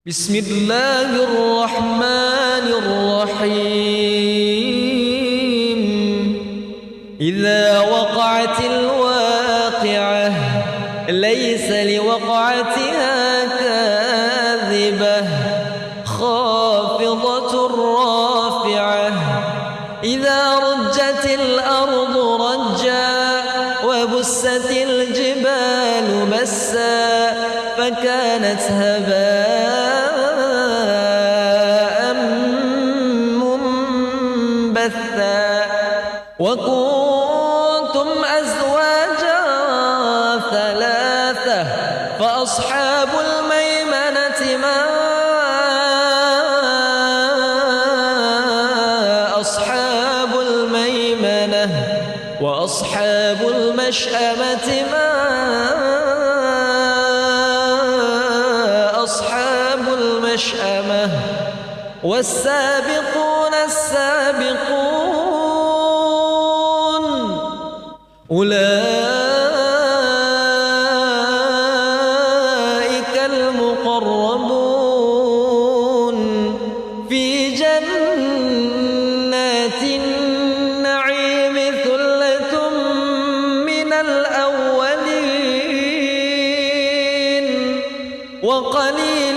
بسم الله الرحمن الرحيم إذا وقعت الواقعة ليس لوقعتها كاذبة خافضة رافعة إذا رجت الأرض رجا وبست الجبال بسا فكانت هباء منبثا وكنتم أزواجا ثلاثة فأصحاب الميمنة ما أصحاب الميمنة وأصحاب المشأمة ما أصحاب المشأمة والسابقون السابقون أولئك المقربون في جنات النعيم ثلة من الأولين وقليل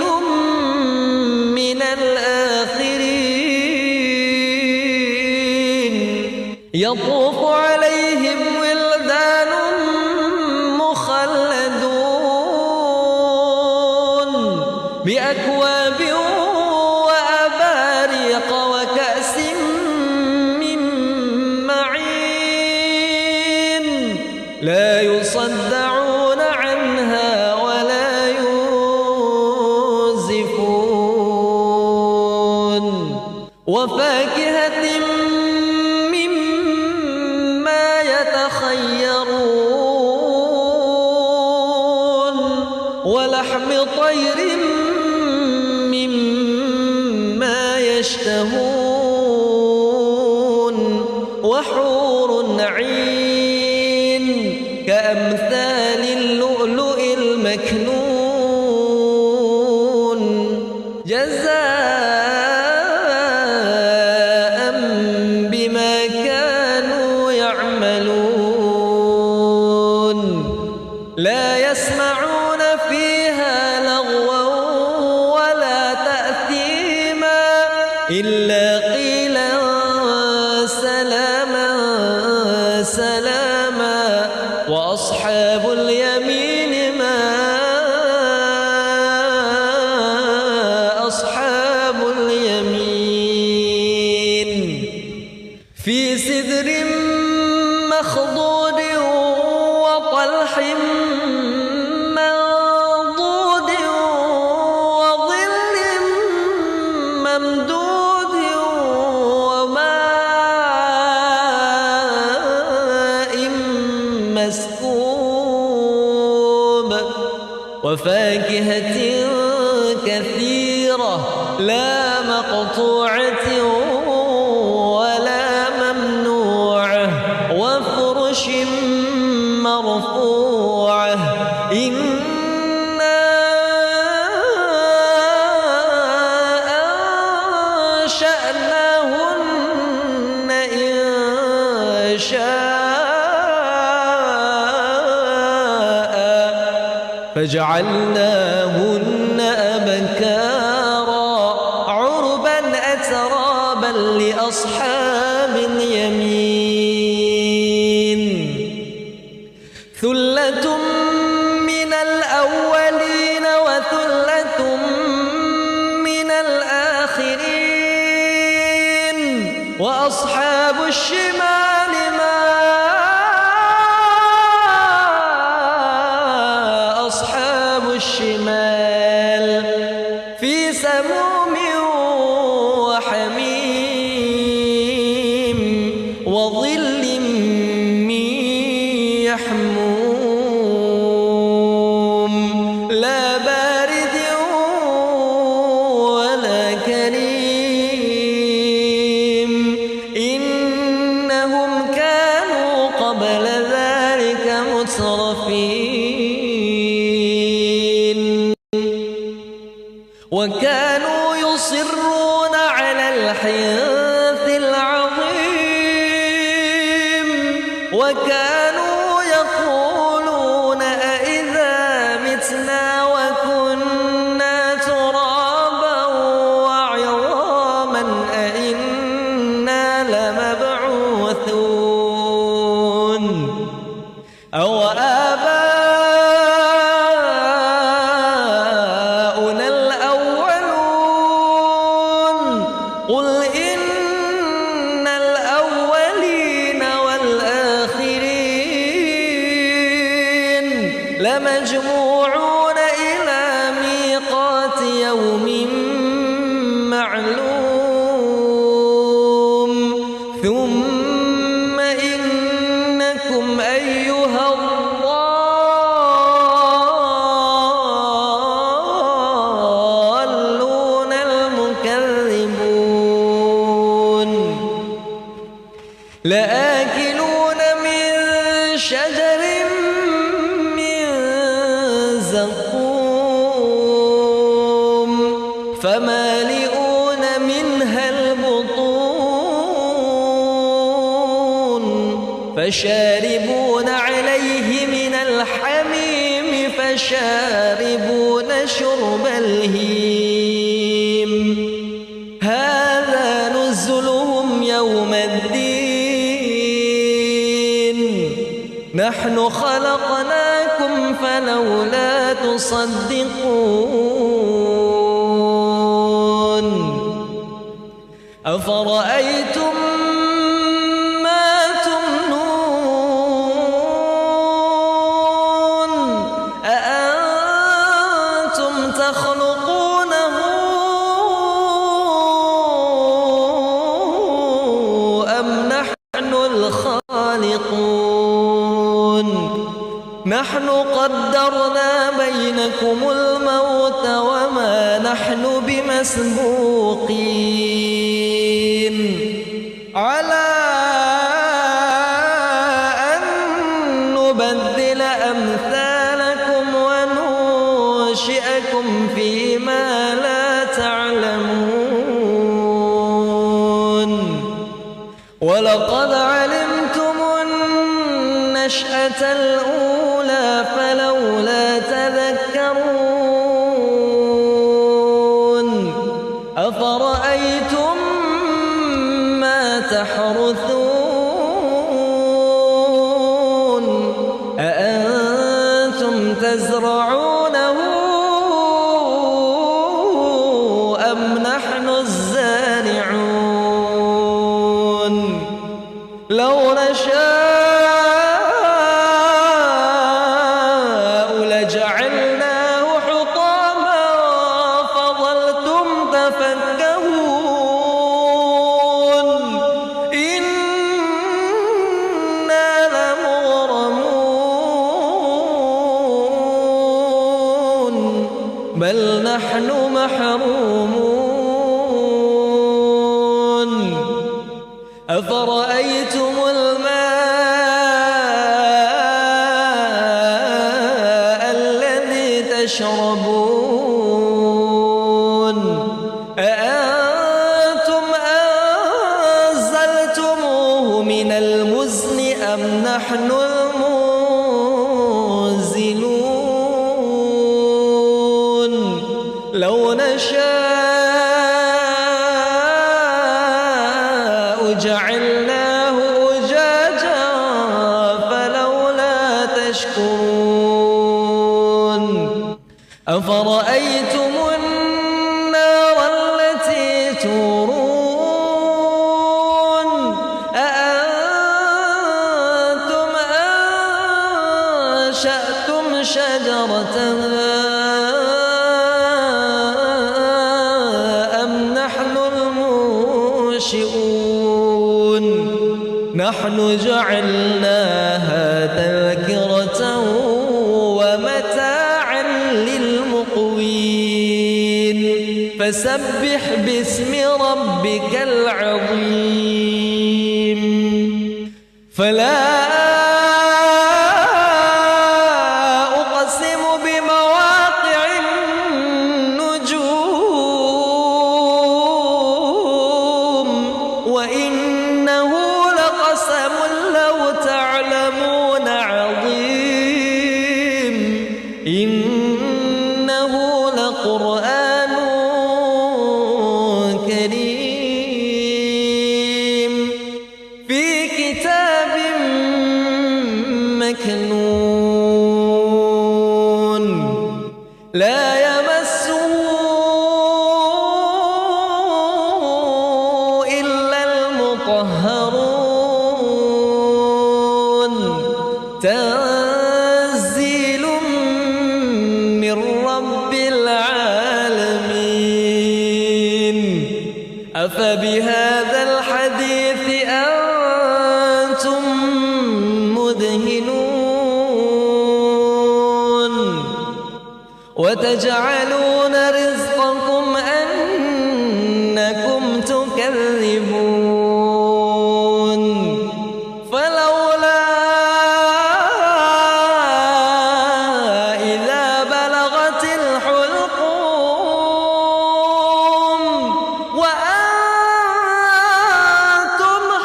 من الآخرين يطوف عليهم ولدان مخلدون بأكواب وأباريق وكأس من معين لا يصدعون عنها ولا ينزفون وفاكهة مما يتخيرون ولحم طير مما يشتهون وحور عين كأمثال اللؤلؤ المكنون جزاء بما كانوا يعملون لا يسمعون فيها لغوا ولا تأثيما إلا قيلا سلاما سلاما وأصحاب اليمين ما أصحاب اليمين في سدر مخضود وطلح منضود وظل ممدود وماء مسكوب وفاكهة كثيرة لا مقطوعة ولا ممنوعة وفرش مرفوعة إنا أنشأناهن إنشاء فجعلناهن أبكارا عربا أترابا لأصحاب اليمين ثلة من الأولين وثلة من الآخرين وأصحاب الشمال ما أصحاب الشمال في سموم وحميم وظل من يحموم لا بارد ولا كريم إنهم كانوا قبل ذلك مترفين وكانوا يصرون على الحنث العظيم وكانوا يقولون أئذا متنا وكنا ترابا وعظاما أئنا لمبعوثون أو آباؤنا الأولون قل إن الأولين والآخرين لمجموعون إلى ميقات يوم معلوم ثم إنكم أيها الضالون المكذبون لآكلون من شجر من زقوم فمالئون منها البطون فشاربون عليه من الحميم فشاربون شرب الهيم هذا نزلهم يوم الدين نحن خلقناكم فلولا تصدقون أفرأيتم ما تمنون أأنتم تخلقونه أم نحن الخالقون نحن قدرنا بينكم الموت وما نحن بمسبوقين على أن نبدل أمثالكم وننشئكم فيما لا تعلمون ولقد علمتم النشأة الأولى فلولا تذكرون أفرأيتم ما تحرثون أأنتم تزرعونه أم نحن الزارعون لو نشاء لجعلناه حطاما فظلتم تفكهون إنا لمغرمون بل نحن محرومون أفرأيتم الماء الذي تشربون أأنتم أنزلتموه من المزن أم نحن المنزلون لو نشاء جعلناه أجاجا فلولا تشكرون أفرأيتم النار التي تورون أأنتم أنشأتم شجرتها أم نحن المنشئون نحن جعلناها تذكرة ومتاعا للمقوين فسبح باسم ربك العظيم فلا أقسم بمواقع النجوم أفبهذا الحديث أنتم مدهنون وتجعلون رزقكم أنكم تكذبون فلولا إذا بلغت الحلقوم وأنتم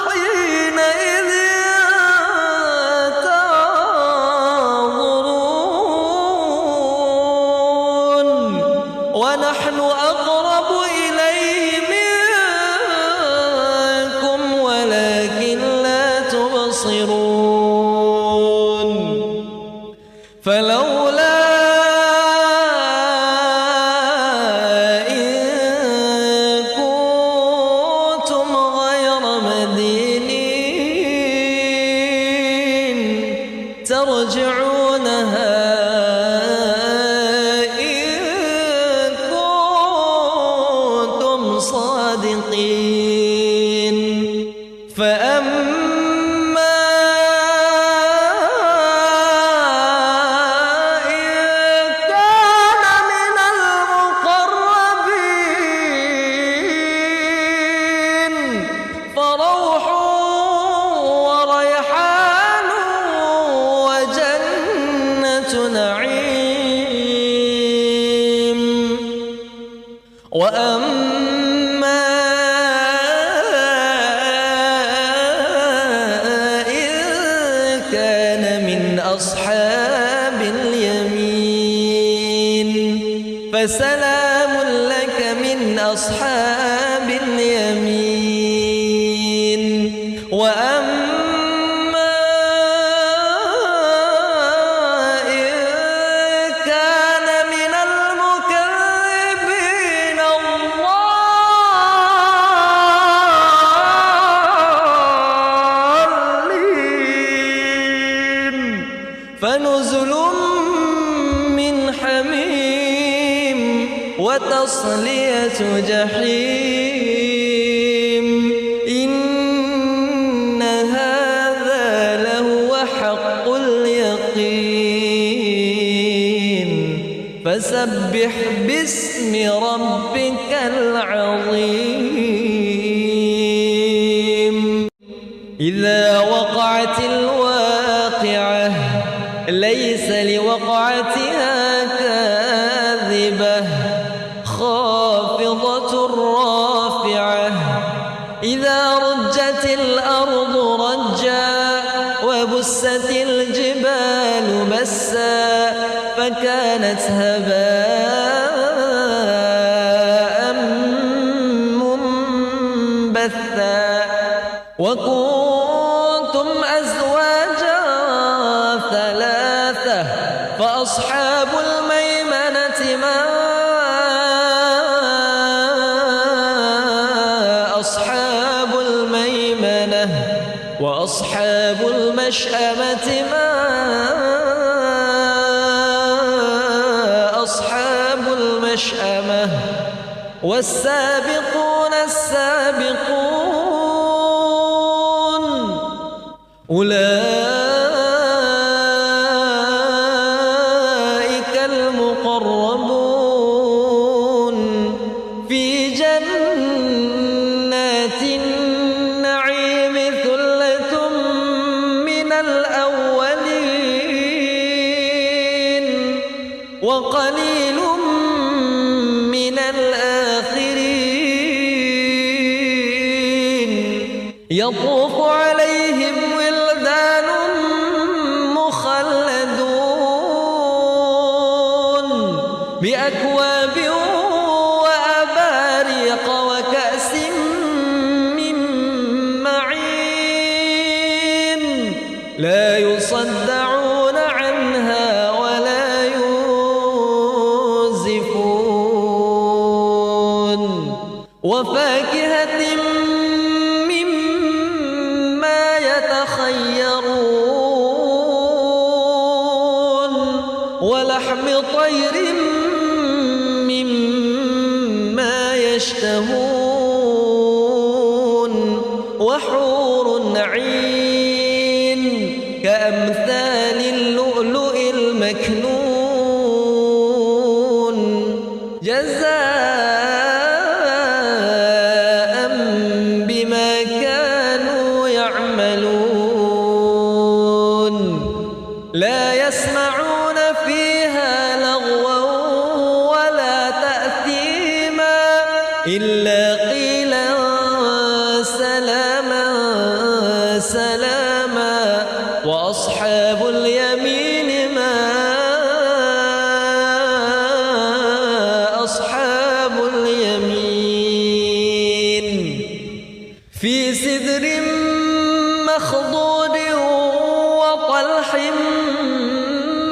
حينئذ تنظرون ونحن أقرب إليه منكم ولكن لا تبصرون فلولا إن كنتم غير مدينين ترجعونها صادقين فأما إن كان من المقربين فروح وريحان وجنة نعيم وأما أصحاب اليمين فسلام لك من أصحاب اليمين وأما إن كان من المكذبين فنزل من حميم وتصلية جحيم إن هذا لهو حق اليقين فسبح باسم ربك العظيم إذا وقعت الواقعة ليس لوقعتها كاذبة خافضة رافعة إذا رجت الأرض رجا وبست الجبال بسا فكانت هباء منبثا وكنتم أزواجا ثلاثة فأصحاب الميمنة ما أصحاب الميمنة وأصحاب المشأمة ما أصحاب المشأمة والسابقون السابقون أولئك المقربون في جنات النعيم ثلة من الأولين وقليل من الآخرين يطوف عليهم ولدان مخلدون بأكواب وأباريق وكأس من معين لا يصدعون عنها ولا ينزفون وفاكهة مما يتخيرون ولحم طير مما يشتهون إلا قيلا سلاما سلاما وأصحاب اليمين ما أصحاب اليمين في سدر مخضود وطلح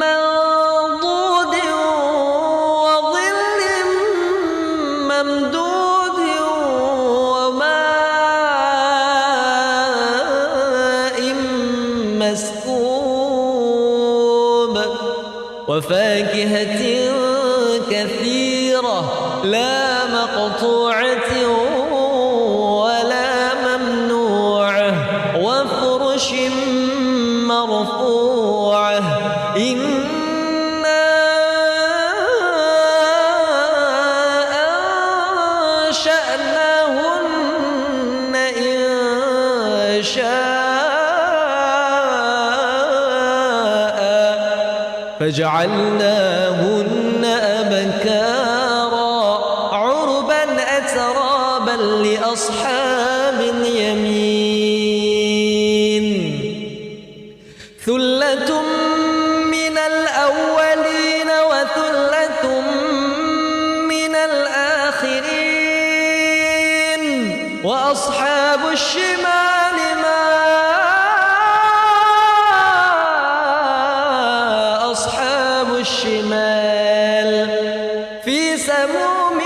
منضود وظل ممدود وماء مسكوب وفاكهة كثيرة لا مقطوعة ولا ممنوعة وفرش مرفوعة إنا أنشأناهن إنشاء فجعلناهن أبكارا عربا أترابا لأصحاب اليمين ثلة من الأولين وثلة من الآخرين وأصحاب الشمال ما أصحاب الشمال في سموم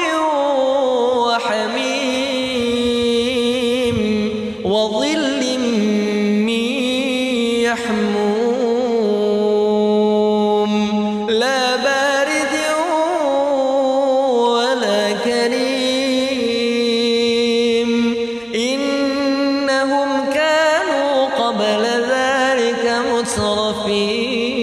وحميم وظل من يحموم لا بارد ولا كريم إنهم كانوا قبل ذلك مترفين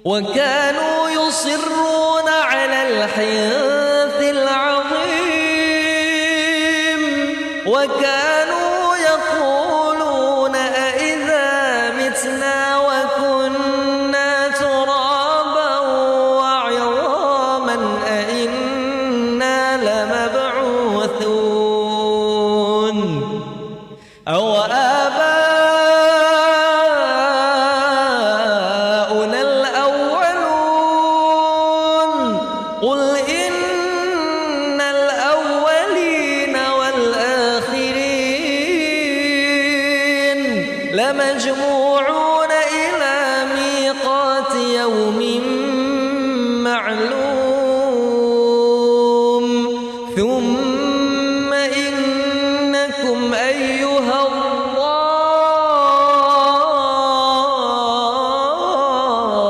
وكانوا يصرون على الحنث العظيم وكانوا يقولون أئذا متنا وكنا ترابا وعظاما أئنا لمبعوثون أو آباؤنا الأولون قل إن الأولين والآخرين لمجموعون إلى ميقات يوم معلوم ثم إنكم أيها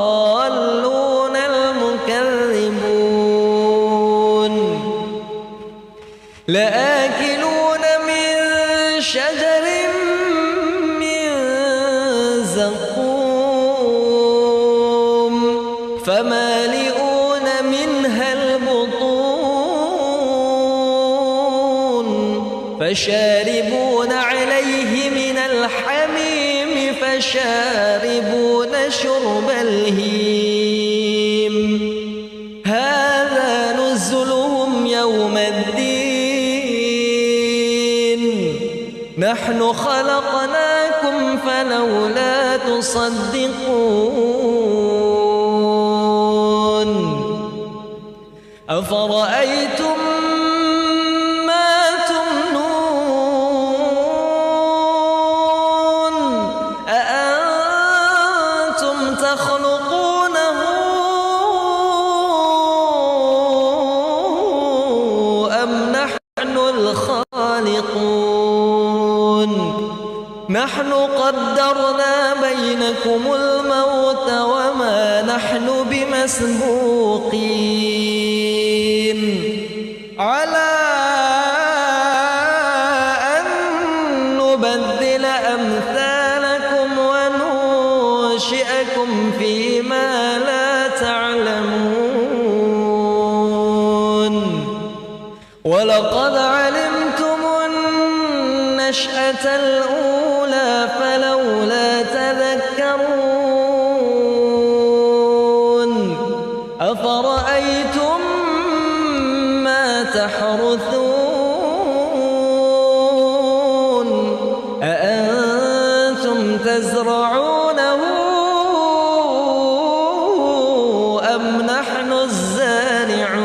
الضالون المكذبون لآكلون من شجر من زقوم فمالئون منها البطون فشاربون عليه من الحميم فشاربون شرب الهيم هذا نزلهم يوم الدين نحن خلقناكم فلولا تصدقون أفرأيتم ما تمنون أأنتم تخلقونه أم نحن الخالقون نحن قدرنا بينكم الموت وما نحن بمسبوقين على أن نبدل أمثالكم وننشئكم فيما لا تعلمون ولقد علمتم النشأة الأولى فلولا تذكرون أفرأيتم ما تحرثون أأنتم تزرعونه أم نحن الزارعون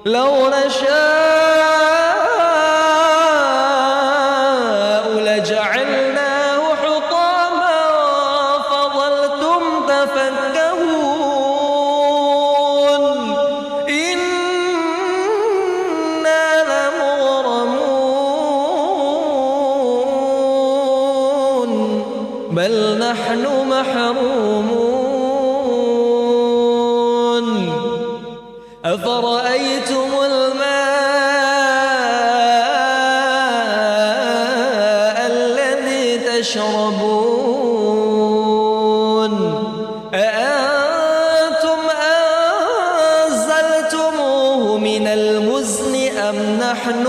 لو نشاء لجعلناه حطاما فظلتم تفكهون إنا لمغرمون بل نحن محرومون أفرأيتم الماء الذي تشربون أأنتم أنزلتموه من المزن أم نحن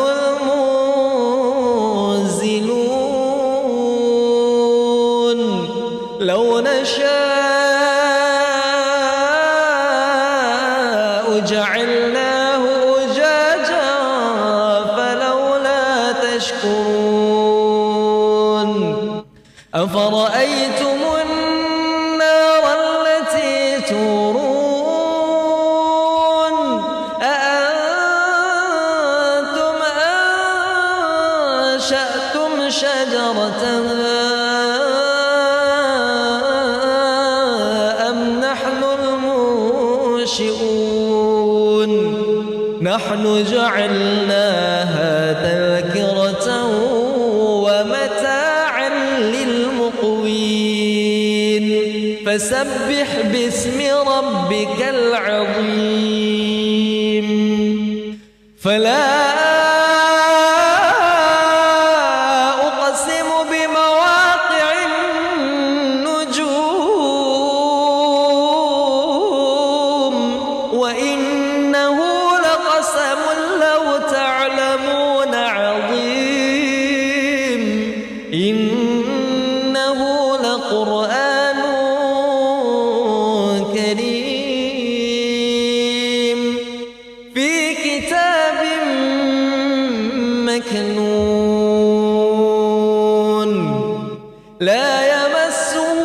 المنزلون لو نشاء جعلناه أجاجا فلولا تشكرون أفرأيتم النار التي تورون أأنتم أنشأتم شجرتها أم نحن المنشئون نحن جعلناها تذكرة ومتاعا للمقوين فسبح باسم ربك العظيم فلا أقسم بمواقع النجوم وإنه لقسم لو تعلمون عظيم إنه لقرآن كريم في كتاب مكنون لا يمسه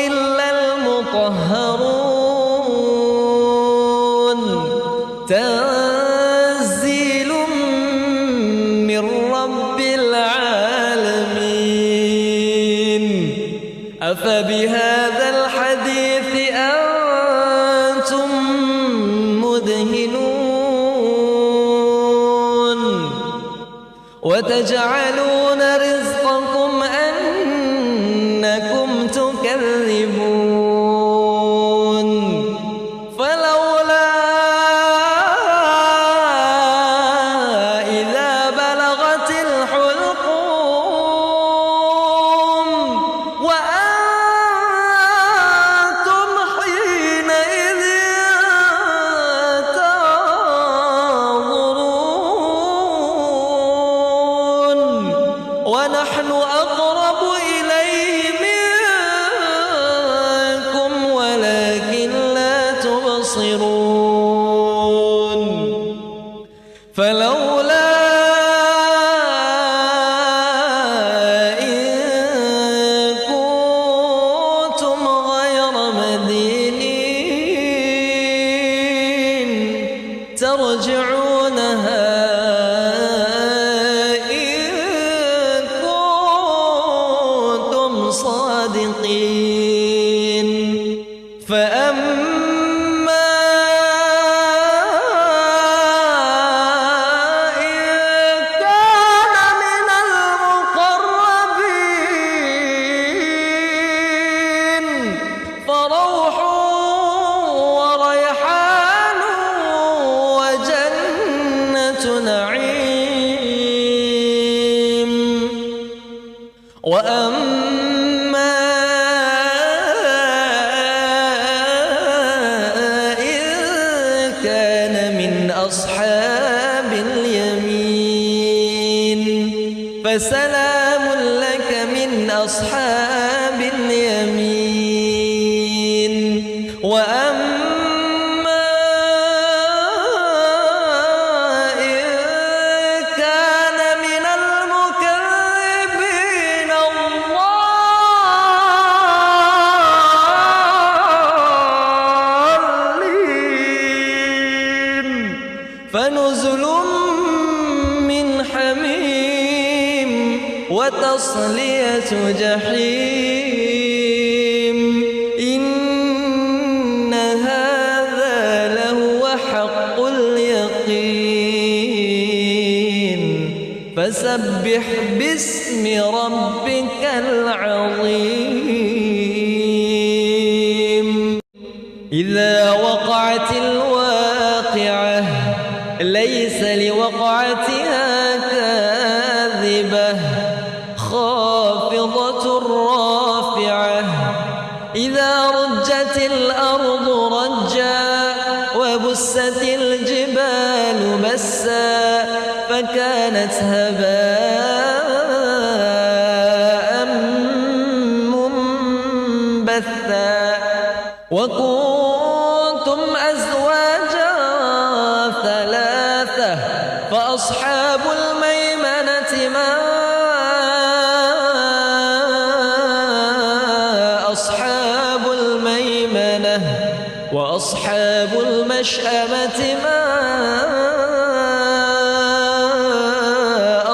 إلا المطهرون تنزيل من رب العالمين أفبهذا الحديث أنتم مدهنون وتجعلون رزقكم أنكم تكذبون فلولا إذا بلغت الحلقوم وأنتم حينئذ تنظرون ونحن أقرب إليه منكم ولكن لا تبصرون فلولا إن كنتم غير مدينين ترجعونها صادقين فأما إن كان من المقربين فروح وريحان وجنة نعيم وأما إن كان من أصحاب اليمين فسلام لك من أصحاب تصلية جحيم إن هذا لهو حق اليقين فسبح باسم ربك العظيم إذا وقعت الواقعة ليس لوقعتها كاذبة خافضة رافعة إذا رجت الأرض رجا وبست الجبال بسا فكانت هباء منبثا وكنتم أزواجا ثلاثة فأصحاب الميمنة ما أصحاب الميمنة وأصحاب المشأمة ما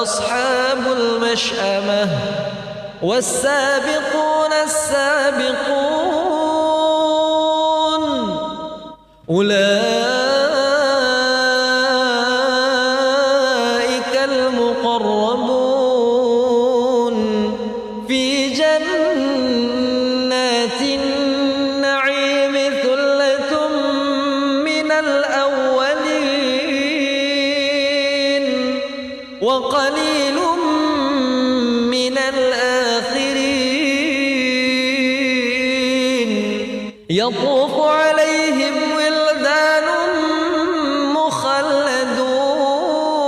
أصحاب المشأمة والسابقون السابقون أولئك المقربون في جنات النعيم ثلة من الأولين وقليل من الآخرين يطوف عليهم ولدان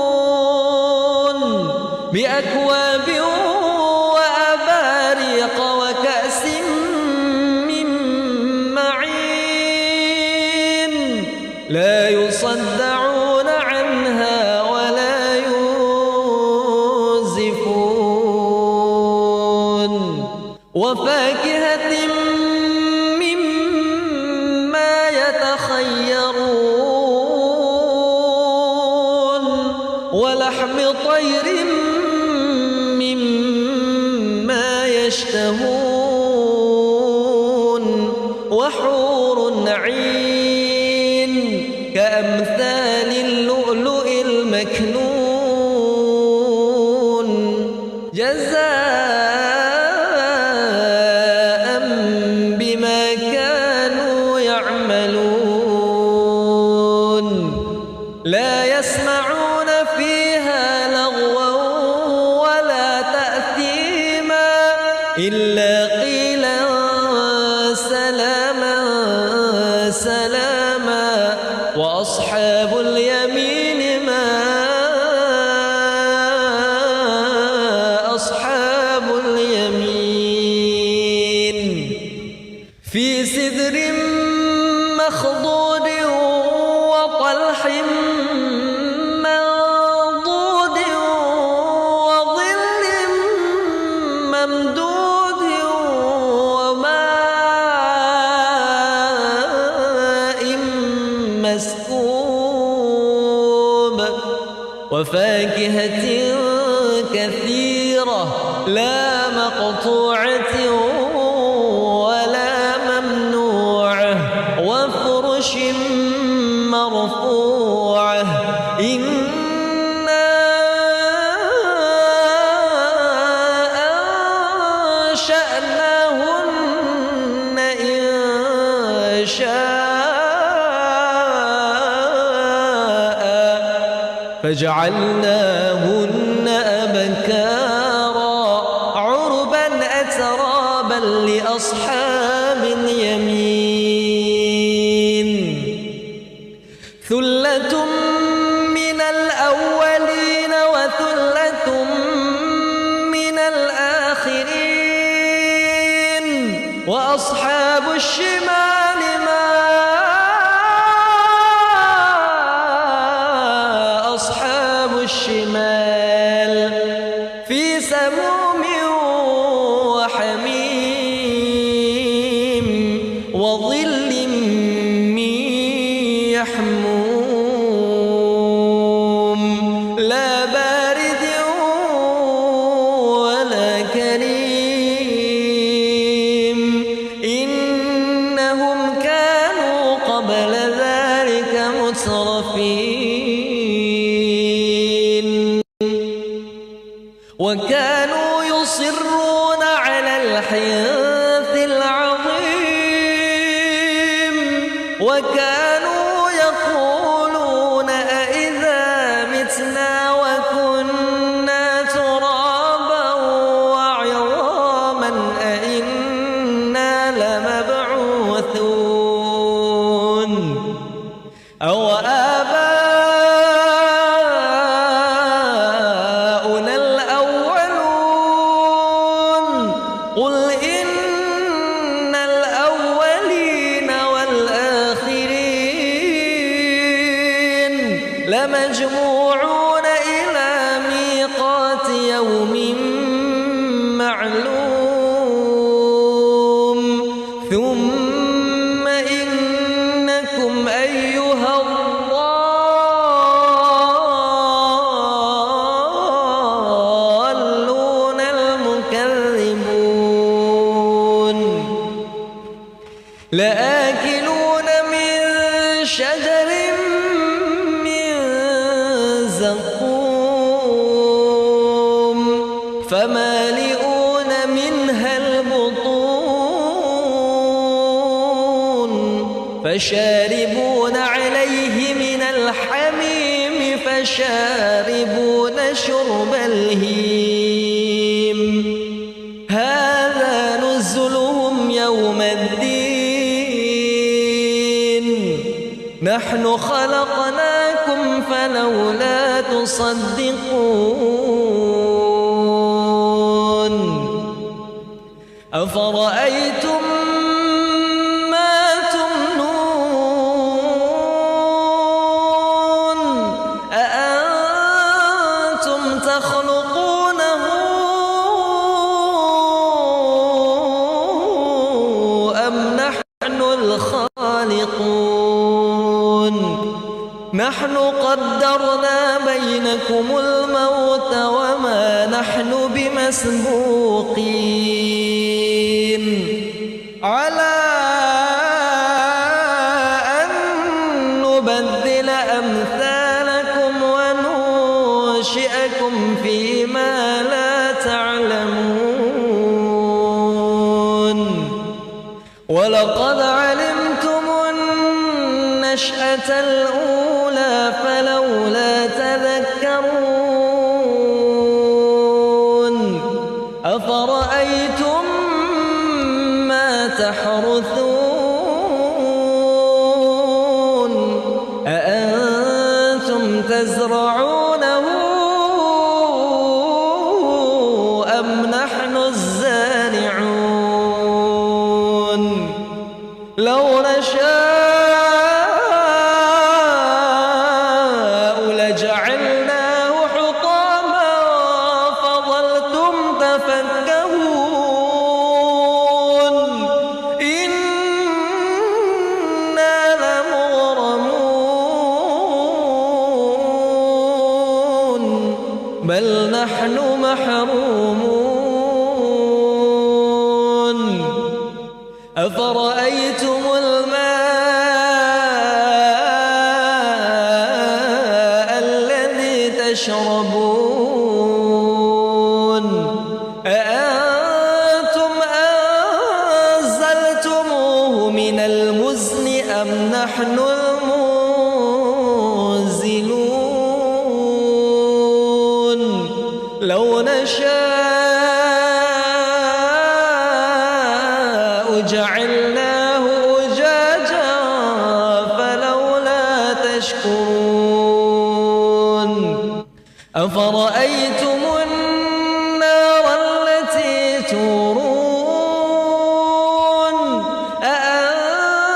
مخلدون بأكواب وأباريق وكأس من معين لا يصدعون عنها ولا ينزفون وفاكهة مما يتخيرون ولحم طير مما يشتهون وحور عين كأمثال اللؤلؤ المكنون جزاء بما كانوا يعملون لا يسمعون فيها لغوا ولا تأثيما إلا قيلا سلاما سلاما وأصحاب اليمين ما أصحاب اليمين في سدر مخضود وطلح منضود وظل ممدود وماء مسكوب وفاكهة كثيرة لا مقطوعة ولا ممنوعة وفرش مرفوعة إنا أنشأناهن إنشاء فجعلناهن أبكارا عربا أترابا لأصحاب اليمين ثلة من الأولين وثلة من الآخرين وأصحاب الشمال ما أصحاب الشمال في سموم وحميم وظل من يحموم لا بارد ولا وكانوا يقولون أإذا متنا وكنا ترابا وعظاما أإنا لمبعوثون أو آباؤنا الأولون قل إن الأولين والآخرين لمجموعون إلى ميقات يوم معلوم ثم إنكم أيها الضالون المكذبون لآكلون من شجر من زقوم فمالئون منها البطون فشاربون عليه من الحميم فشاربون شرب الهيم هذا نزلهم يوم الدين نحن خلقناكم فلولا تصدقون أفرأيتم ما تمنون أأنتم تخلقونه أم نحن الخالقون نحن قدرنا بينكم الموت وما نحن بمسبوقين على أن نبدل أمثالكم وننشئكم فيما لا تعلمون ولقد علمتم النشأة الأولى فلولا تذكرون أفرأيتم ما تحرثون أأنتم تزرعونه أم نحن الزارعون لو نشاء لجعلناه حطاما فظلتم تفكهون إنا لمغرمون بل نحن محرومون أفرأيتم الماء الذي تشربون أأنتم أنزلتموه من المزن أم نحن المنزلون لو نشاء جعلناه أجاجا فلولا تشكرون أفرأيتم النار التي تورون أأنتم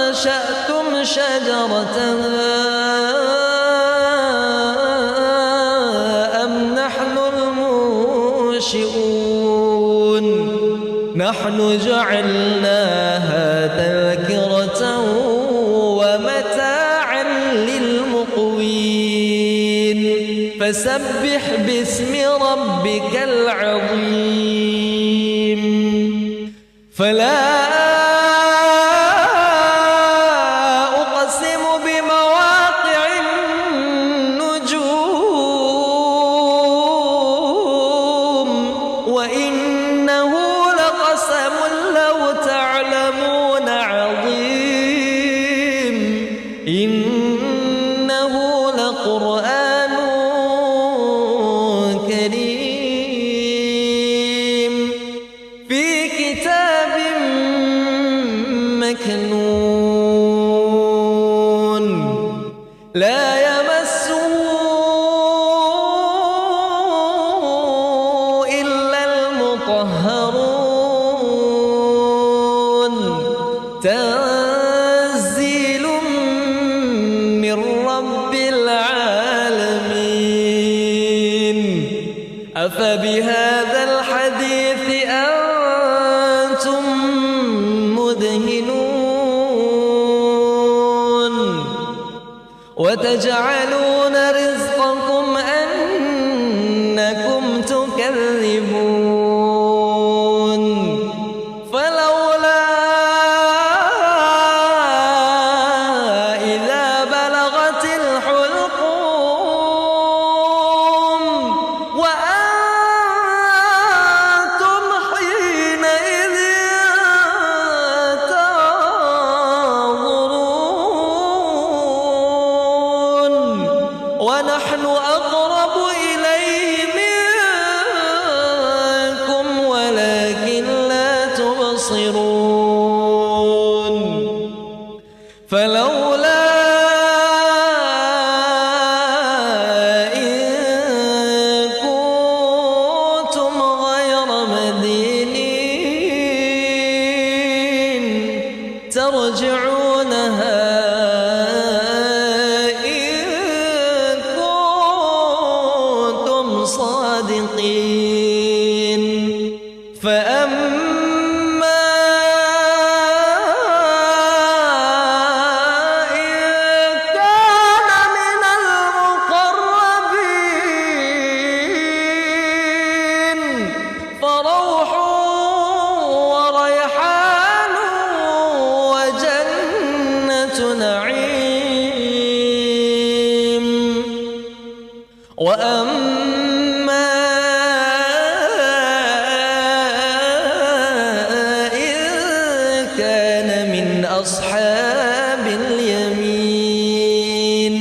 أنشأتم شجرتها أم نحن المنشئون نحن جعلناها تذكرة ومتاعا للمقوين فسبح باسم ربك العظيم فلا أقسم بمواقع النجوم وإنه لقسم لو تعلمون وتجعلون رزقكم أنكم تكذبون فلولا إذا بلغت الحلقوم وأنتم حينئذ تنظرون ونحن أقرب إليه منكم ولكن لا تبصرون فلولا إن كنتم غير مدينين ترجعونها صادقين فأما إن كان من المقربين فروح وريحان وجنة نعيم وأما أصحاب اليمين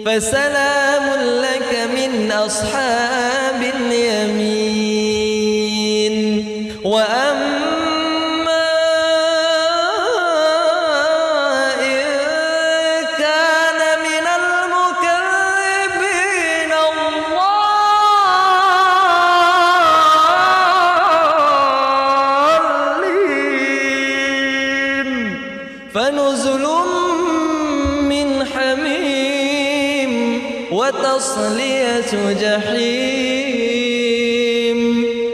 فسلام لك من أصحاب اليمين وأما إن كان من المكذبين فنزل من حميم وتصلية جحيم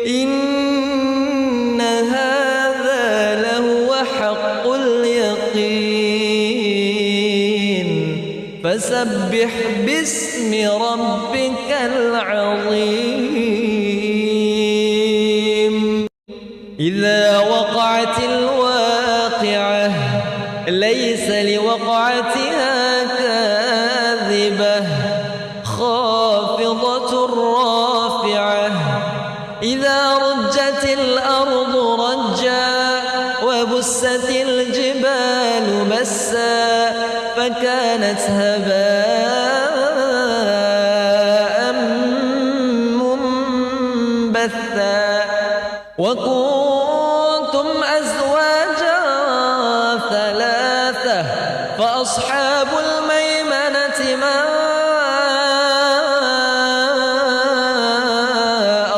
إن هذا لهو حق اليقين فسبح باسم ربك العظيم إذا وقعت الواقعة ليس لوقعتها كاذبة خافضة رافعة إذا رجت الأرض رجا وبست الجبال بسا فكانت هباء منبثا وكنتم أزواجا ثلاثة فأصحاب الميمنة ما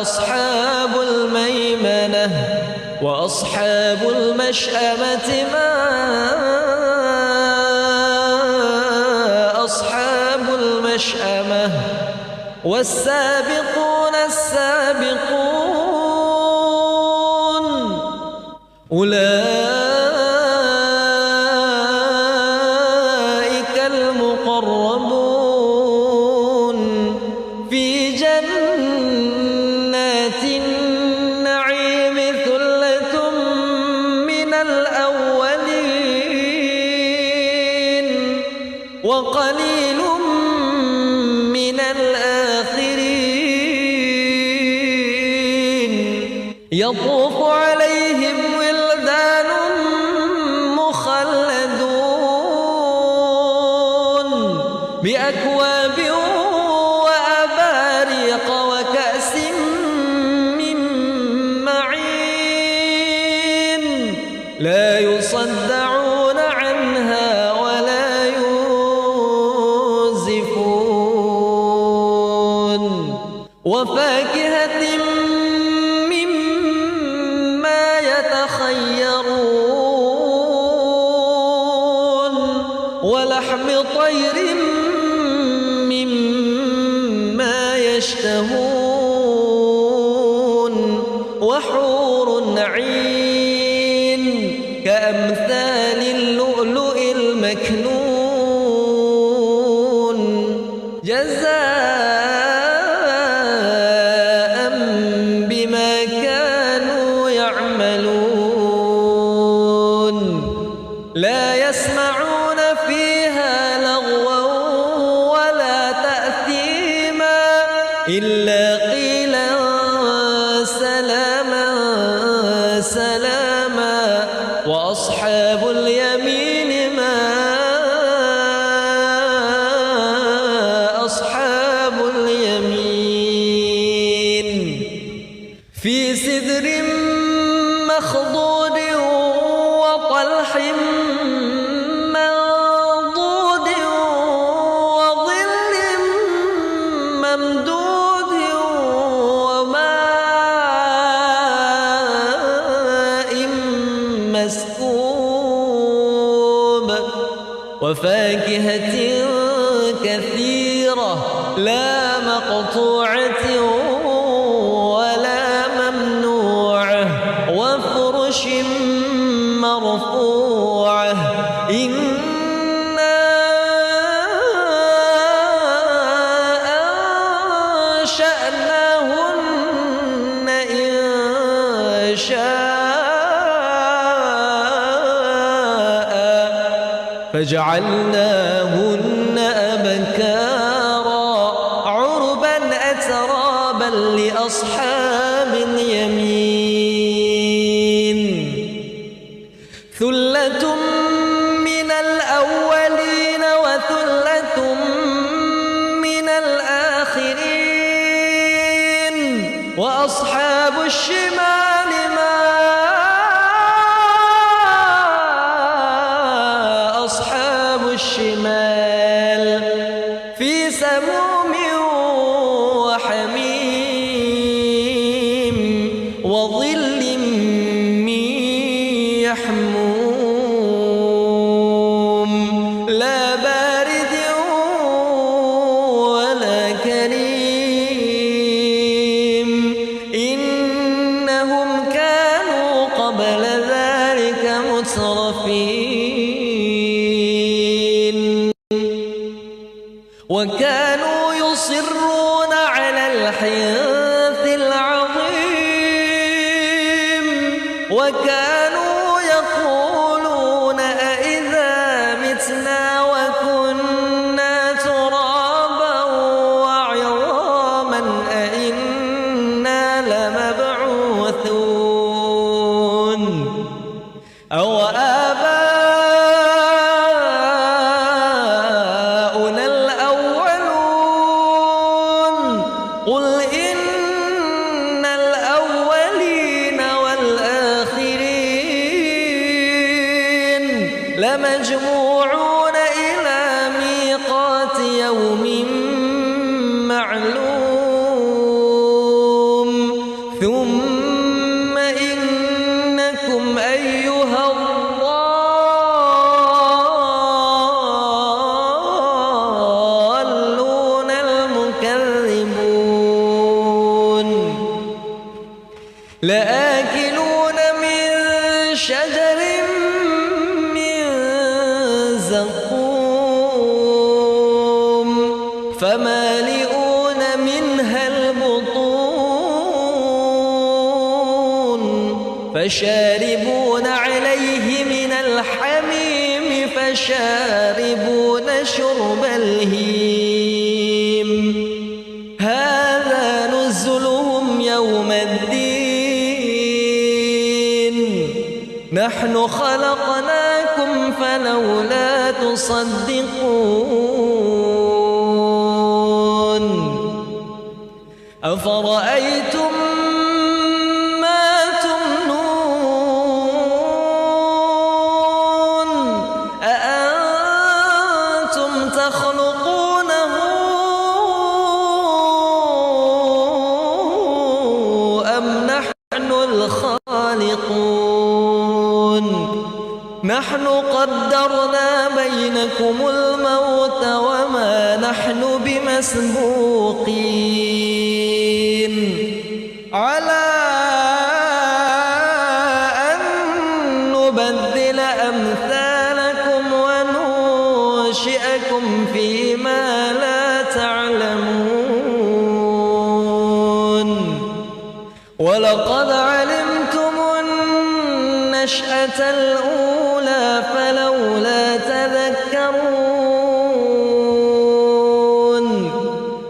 أصحاب الميمنة وأصحاب المشأمة ما أصحاب المشأمة والسابقون السابقون أولئك المقربون في جنات النعيم ثلة من الأولين وقليل من الآخرين يطوف عليهم ولدان مخلدون بأكواب وأباريق وكأس من معين لا يصدعون عنها ولا ينزفون وفاكهة مما يتخيرون ولحم طير مما يشتهون وحور عين كأمثال اللؤلؤ المكنون يعملون لا يسمعون فيها لغوا ولا تأثيما إلا قيلا سلاما سلاما وأصحاب اليمين ما أصحاب اليمين في سدر مخضود وطلح منضود وظل ممدود وماء مسكوب وفاكهة كثيرة لا مقطوعة ولا ممنوعة وفرش مرفوعة إنا أنشأناهن إنشاء فجعلناهن أبكارا عربا أترابا لأصحاب اليمين ثلة من الأولين وثلة من الآخرين وأصحاب الشمال ما أصحاب الشمال في سموم وحميم وظل من يحموم لا بارد ولا كريم إنهم كانوا قبل ذلك مترفين وكانوا يصرون على الحنث العظيم وكانوا يقولون أئذا متنا وكنا ترابا وعظاما أئنا لمبعوثون أو آباؤنا الأولون قل إن الأولين والآخرين لمجموعون إلى ميقات يوم معلوم ثم إنكم أيها الضالون المكذبون لآكلون من شجر من زقوم فمالئون منها البطون فشاربون عليه من الحميم فشاربون شرب الهيم هذا نزلهم يوم الدين نحن خلقناكم فلولا تصدقون أفرأيتم ما تمنون أأنتم تخلقونه أم نحن الخالقون نحن قدرنا بينكم الموت وما نحن بمسبوقين على أن نبدل أمثالكم وننشئكم فيما لا تعلمون ولقد علمتم النشأة الأولى فلولا تذكرون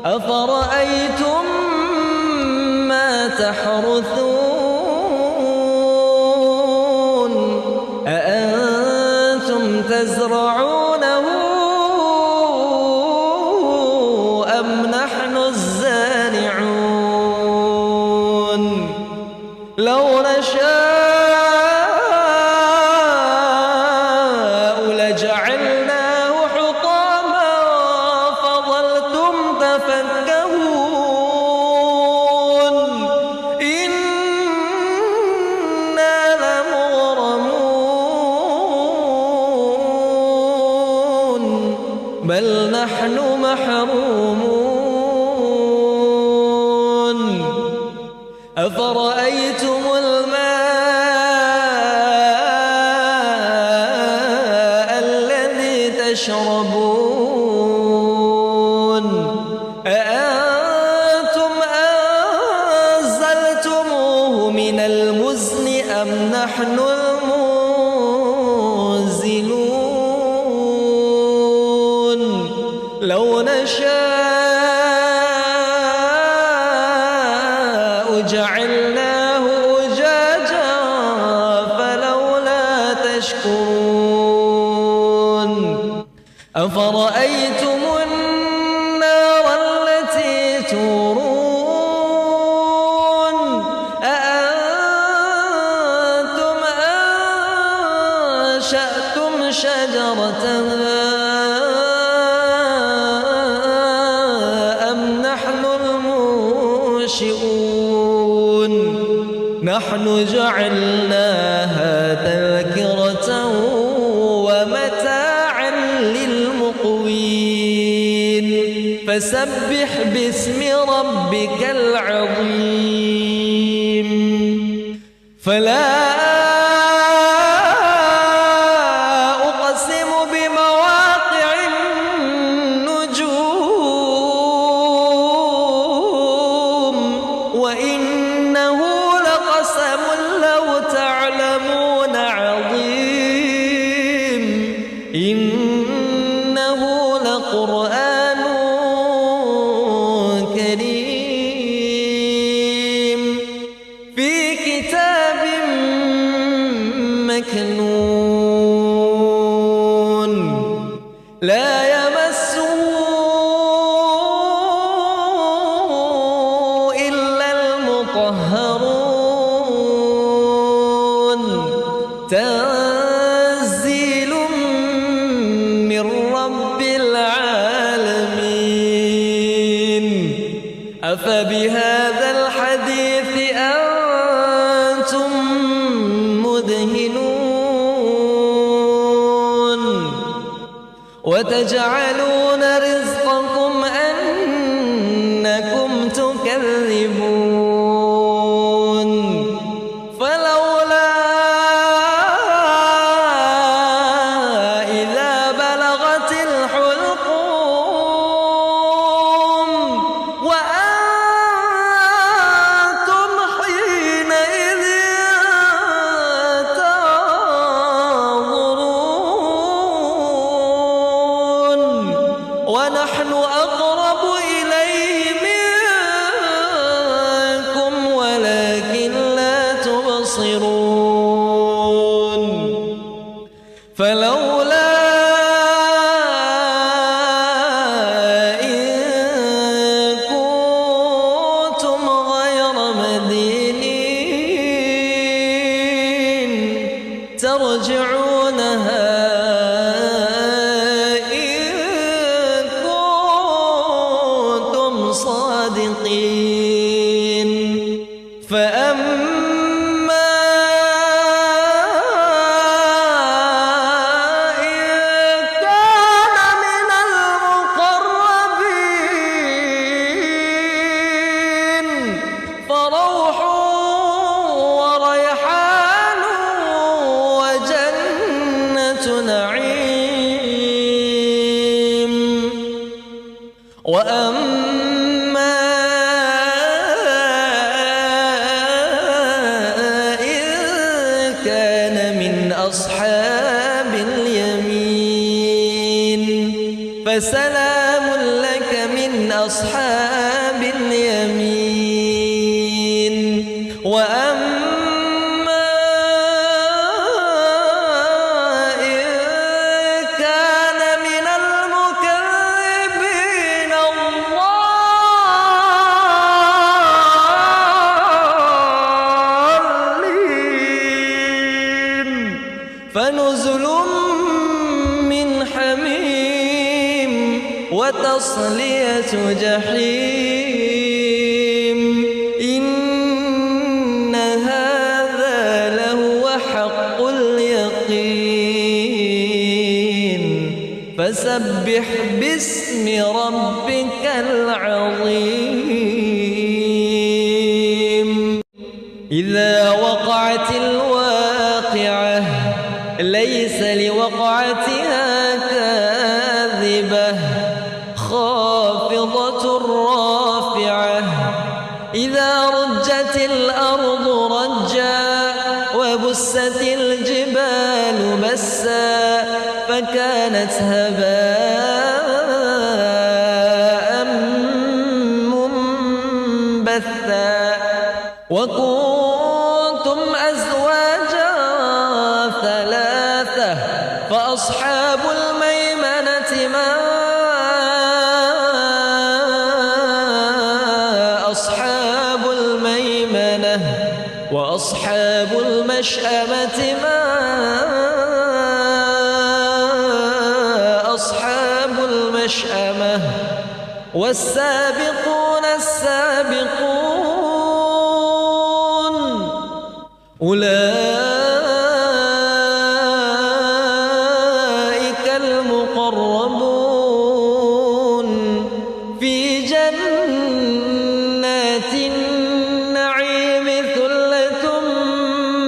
أفرأيتم ما تحرثون أأنتم تزرعونه أم نحن الزارعون لو نشاء لجعلناه حطاما فظلتم تفكهون إنا لمغرمون بل نحن محرومون أفرأيتم الماء الذي تشربون أأنتم أنزلتموه من المزن أم نحن المنزلون لو نشاء جعلناه أجاجا فلولا تشكرون أفرأيتم النار التي تورون أأنتم أنشأتم شجرتها أم نحن المنشئون نحن جعلناها تذكرة ومتاعا للمقوين فسبح باسم ربك العظيم فلا أقسم بمواقع النجوم وإنه لقسم لو تعلمون عظيم إنه لقرآن كريم في كتاب مكنون لا يمسه إلا المطهرون تنزيل من رب العالمين أفبهذا الحديث أنتم مدهنون وتجعلون رزقكم أنكم تكذبون فلولا إذا بلغت الحلقوم وأنتم حينئذ تنظرون ونحن أقرب إليه منكم ولكن لا تبصرون فلولا إن كنتم غير مدينين ترجعونها إن كنتم صادقين فأما إن كان من المقربين فروح وريحان وجنة نعيم وأما إن كان أصحاب اليمين فسلام لك من أصحاب اليمين وأما إن كان من المكذبين الضالين فنزل من حميم وتصلية جحيم إن هذا لهو حق اليقين فسبح باسم ربك العظيم إذا وقعت الواقعة ليس لوقعتها كاذبة خافضة رافعة إذا رجت الأرض رجا وبست الجبال بسا فكانت هباء منبثا وكنتم أزواجا ثلاثة فأصحاب الميمنة ما أصحاب الميمنة وأصحاب المشأمة ما أصحاب المشأمة والسابقون السابقون أولئك المقربون في جنات النعيم ثلة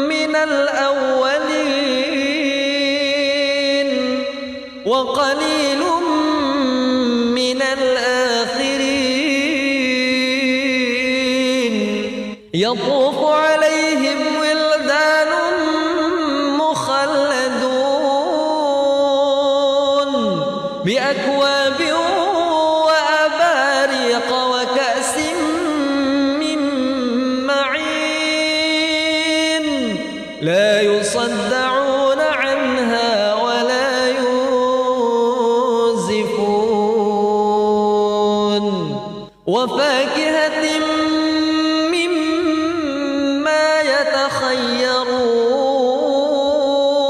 من الأولين وقليل من الآخرين يطوف عليهم ولدان مخلدون بأكواب وأباريق وكأس من معين لا يصدعون عنها ولا ينزفون وفاكهة مما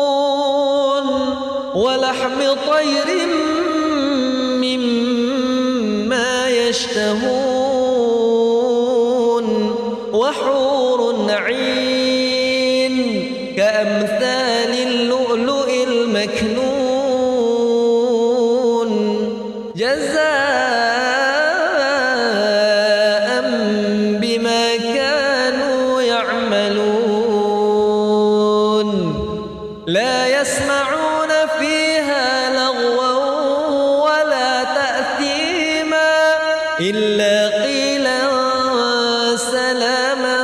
يتخيرون ولحم طير مما يشتهون وحور عين كأمثال اللؤلؤ المكنون جزاء بما كانوا يعملون لا يسمعون فيها لغوا ولا تأثيما إلا قيلا سلاما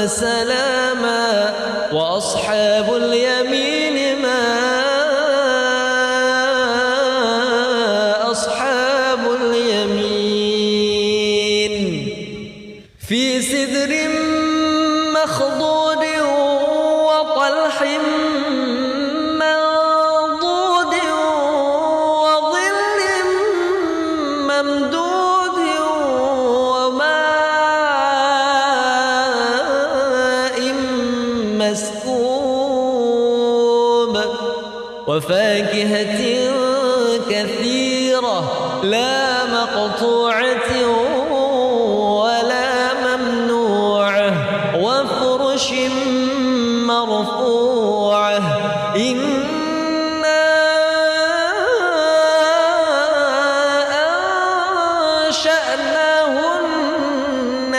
سلاما وأصحاب اليمين ما أصحاب اليمين في سدر مخضود وطلح منضود وظل ممدود وماء مسكوب وفاكهة كثيرة لا مقطوعة ولا ممنوعة وفرش مرفوعة إنا أنشأناهن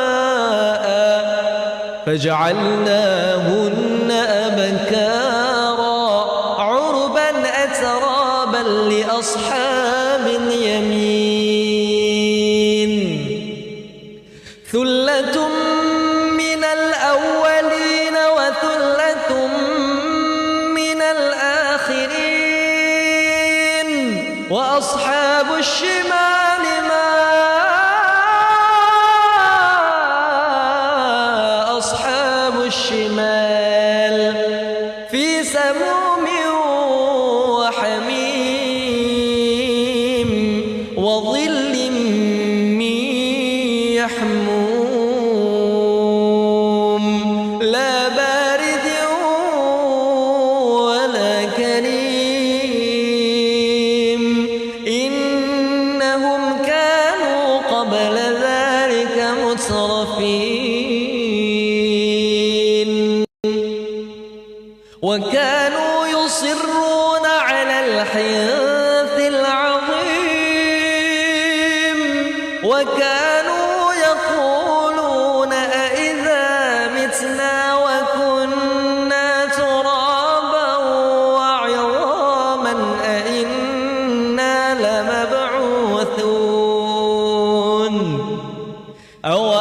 إنشاء فجعلناهن أبكارا عربا أترابا لأصحاب اليمين ثلة الأولين وثلة من الآخرين وأصحاب الشمال ما أصحاب الشمال في سموم وحميم وظل من يحموم لا بارد ولا كريم إنهم كانوا قبل ذلك مترفين وكانوا يصرون على الحنث العظيم وكانوا يقولون أئذا متنا وكنا ترابا وعظاما أئنا لمبعوثون أو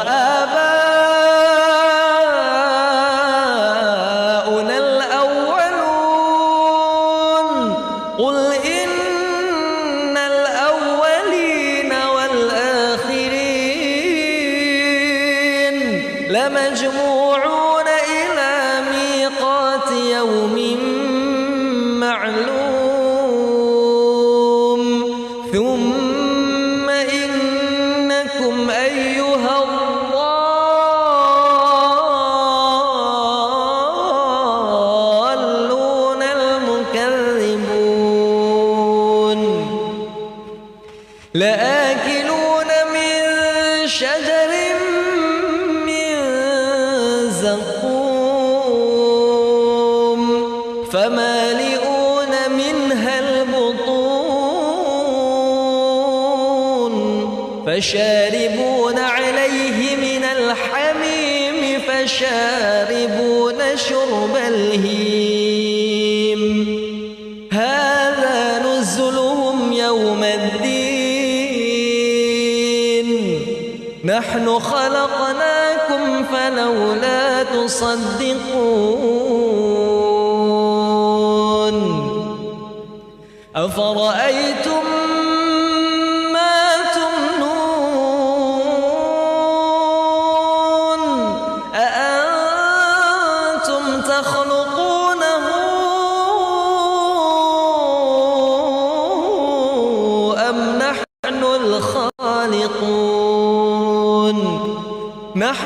آباؤنا الأولون قل إن الأولين والآخرين لمجموعون إلى ميقات يوم معلوم ثم إنكم أيها الضالون المكذبون لآكلون من شجر من زقوم فمالئون منها البطون فشاربون عليه من الحميم فشاربون شرب الهيم هذا نزلهم يوم الدين نحن خلقناكم فلولا تصدقون أفرأيتم ما تمنون أأنتم تخلقونه أم نحن الخالقون نحن